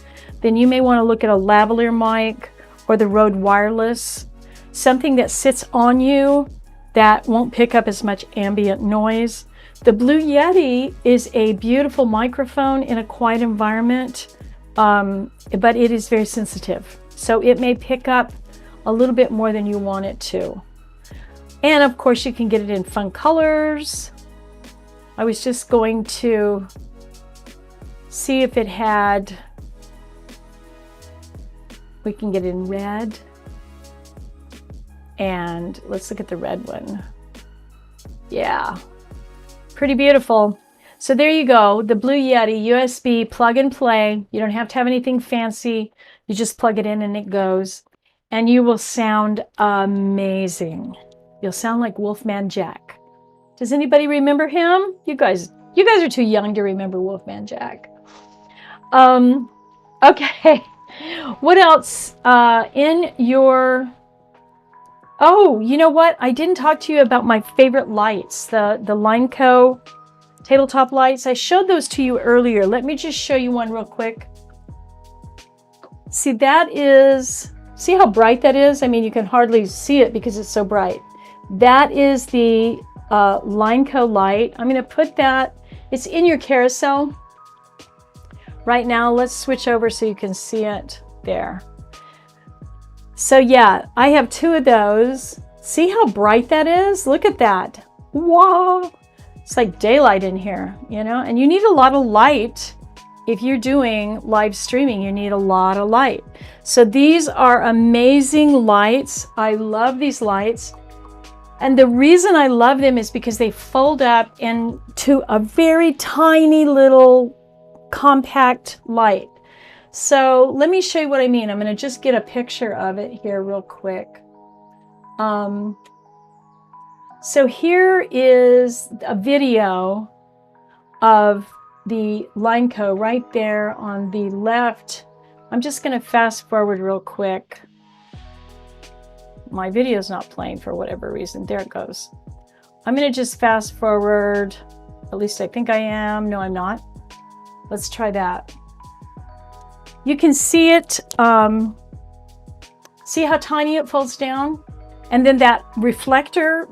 then you may want to look at a lavalier mic or the Rode Wireless, something that sits on you that won't pick up as much ambient noise. The Blue Yeti is a beautiful microphone in a quiet environment, but it is very sensitive. So it may pick up a little bit more than you want it to. And of course you can get it in fun colors. I was just going to see if it had, we can get it in red. And let's look at the red one. Yeah, pretty beautiful. So there you go, the Blue Yeti USB plug and play. You don't have to have anything fancy. You just plug it in and it goes. And you will sound amazing. You'll sound like Wolfman Jack. Does anybody remember him? You guys are too young to remember Wolfman Jack. Okay, what else in your... Oh, you know what? I didn't talk to you about my favorite lights, the Lineco tabletop lights. I showed those to you earlier. Let me just show you one real quick. See, see how bright that is? I mean, you can hardly see it because it's so bright. That is the Lineco light. I'm going to put that It's in your carousel. Right now, let's switch over so you can see it there. So yeah, I have 2 of those. See how bright that is? Look at that. Wow. It's like daylight in here, you know, and you need a lot of light. If you're doing live streaming, you need a lot of light. So these are amazing lights. I love these lights. And the reason I love them is because they fold up into a very tiny little compact light. So let me show you what I mean. I'm going to just get a picture of it here real quick. So here is a video of the Lineco right there on the left. I'm just going to fast forward real quick. My video's not playing for whatever reason. There it goes. I'm going to just fast forward. At least I think I am. No, I'm not. Let's try that. You can see it. See how tiny it folds down? And then that reflector,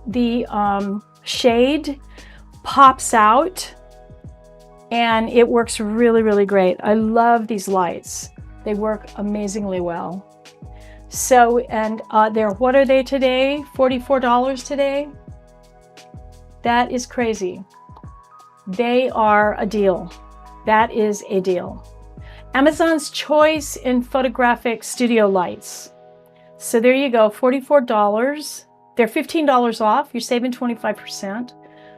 the shade pops out, and it works really, really great. I love these lights. They work amazingly well. So, and what are they today? $44 today? That is crazy. They are a deal. That is a deal. Amazon's choice in photographic studio lights. So there you go, $44. They're $15 off. You're saving 25%.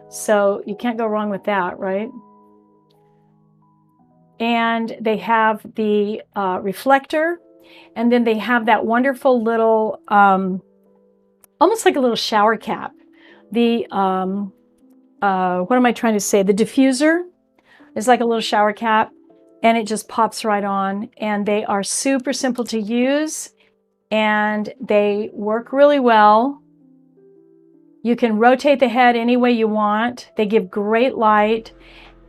So you can't go wrong with that, right? And they have the reflector, and then they have that wonderful little, almost like a little shower cap. The, what am I trying to say? The diffuser is like a little shower cap, and it just pops right on. And they are super simple to use, and they work really well. You can rotate the head any way you want. They give great light,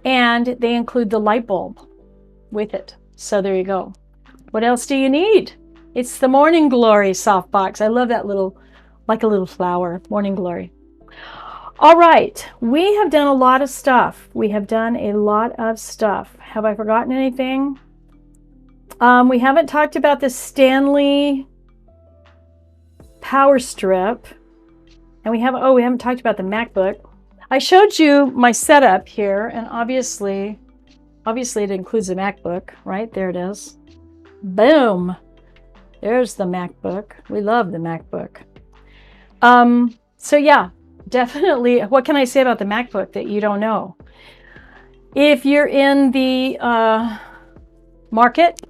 and they include the light bulb with it. So there you go. What else do you need? It's the Morning Glory softbox. I love that little, like a little flower, Morning Glory. All right, we have done a lot of stuff. We have done a lot of stuff. Have I forgotten anything? We haven't talked about the Stanley power strip. And we haven't talked about the MacBook. I showed you my setup here, and obviously it includes the MacBook, right? There it is. Boom. There's the MacBook. We love the MacBook. So yeah, definitely. What can I say about the MacBook that you don't know? If you're in the market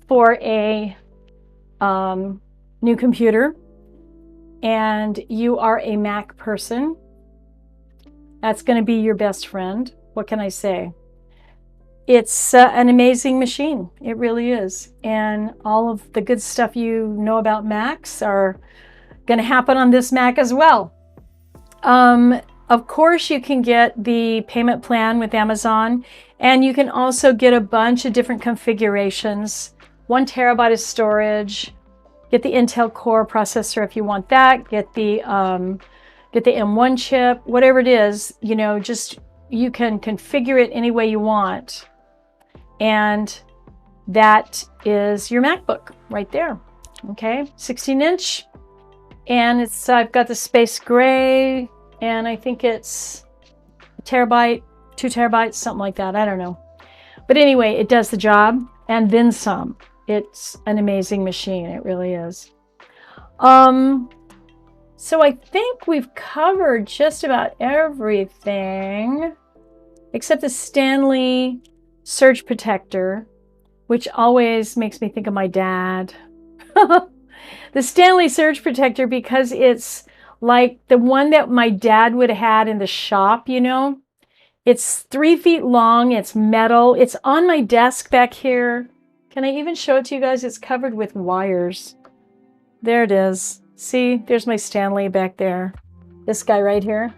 for a new computer, and you are a Mac person, that's going to be your best friend. What can I say? It's an amazing machine. It really is. And all of the good stuff you know about Macs are going to happen on this Mac as well. Of course, you can get the payment plan with Amazon, and you can also get a bunch of different configurations. 1 terabyte of storage. Get the Intel Core processor if you want that. Get the M1 chip, whatever it is, you know, just you can configure it any way you want. And that is your MacBook right there. Okay, 16-inch. And it's I've got the space gray, and I think it's a terabyte, 2 terabytes, something like that. I don't know. But anyway, it does the job and then some. It's an amazing machine. It really is. So I think we've covered just about everything except the Stanley surge protector, which always makes me think of my dad. The Stanley surge protector, because it's like the one that my dad would have had in the shop, you know. It's 3 feet long. It's metal. It's on my desk back here. Can I even show it to you guys? It's covered with wires. There it is. See, there's my Stanley back there. This guy right here.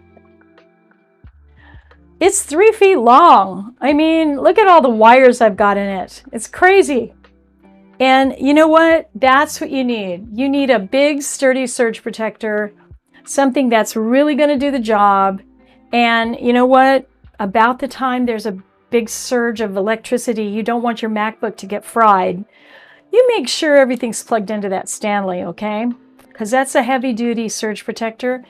It's 3 feet long. I mean, look at all the wires I've got in it. It's crazy. And you know what? That's what you need. You need a big, sturdy surge protector, something that's really going to do the job. And you know what? about the time there's a big surge of electricity, you don't want your MacBook to get fried, you make sure everything's plugged into that Stanley, okay? Because that's a heavy-duty surge protector.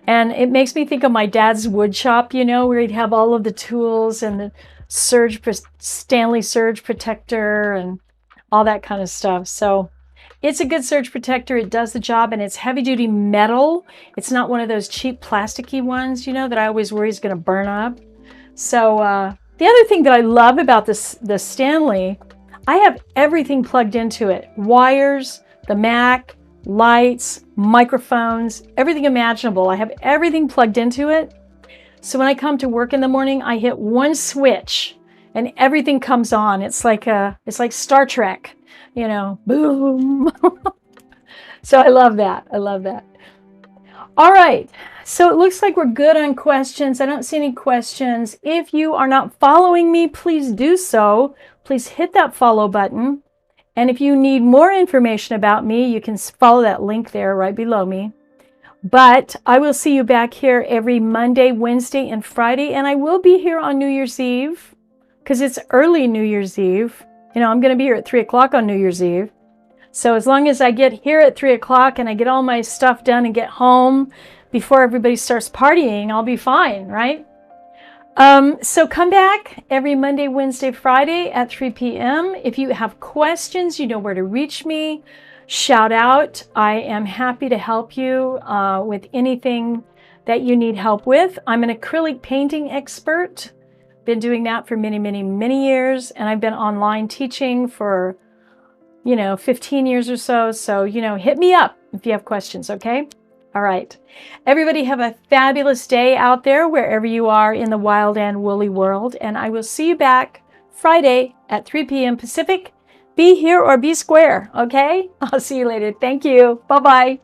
And it makes me think of my dad's wood shop, you know, where he'd have all of the tools and the Stanley surge protector and all that kind of stuff. So it's a good surge protector. It does the job, and it's heavy-duty metal. It's not one of those cheap plasticky ones, you know, that I always worry is going to burn up. So the other thing that I love about the Stanley, I have everything plugged into it. Wires, the Mac, lights, microphones, everything imaginable. I have everything plugged into it. So when I come to work in the morning, I hit one switch and everything comes on. It's like Star Trek, you know, boom. So I love that. I love that. All right. So it looks like we're good on questions. I don't see any questions. If you are not following me, please do so. Please hit that follow button. And if you need more information about me, you can follow that link there right below me. But I will see you back here every Monday, Wednesday, and Friday. And I will be here on New Year's Eve because it's early New Year's Eve. You know, I'm going to be here at 3 o'clock on New Year's Eve. So as long as I get here at 3 o'clock and I get all my stuff done and get home before everybody starts partying, I'll be fine, right? So come back every Monday, Wednesday, Friday at 3 p.m. If you have questions, you know where to reach me. Shout out. I am happy to help you with anything that you need help with. I'm an acrylic painting expert. Been doing that for many, many, many years. And I've been online teaching for, 15 years or so. So, hit me up if you have questions, okay? All right. Everybody have a fabulous day out there wherever you are in the wild and woolly world. And I will see you back Friday at 3 p.m. Pacific. Be here or be square, okay? I'll see you later. Thank you. Bye-bye.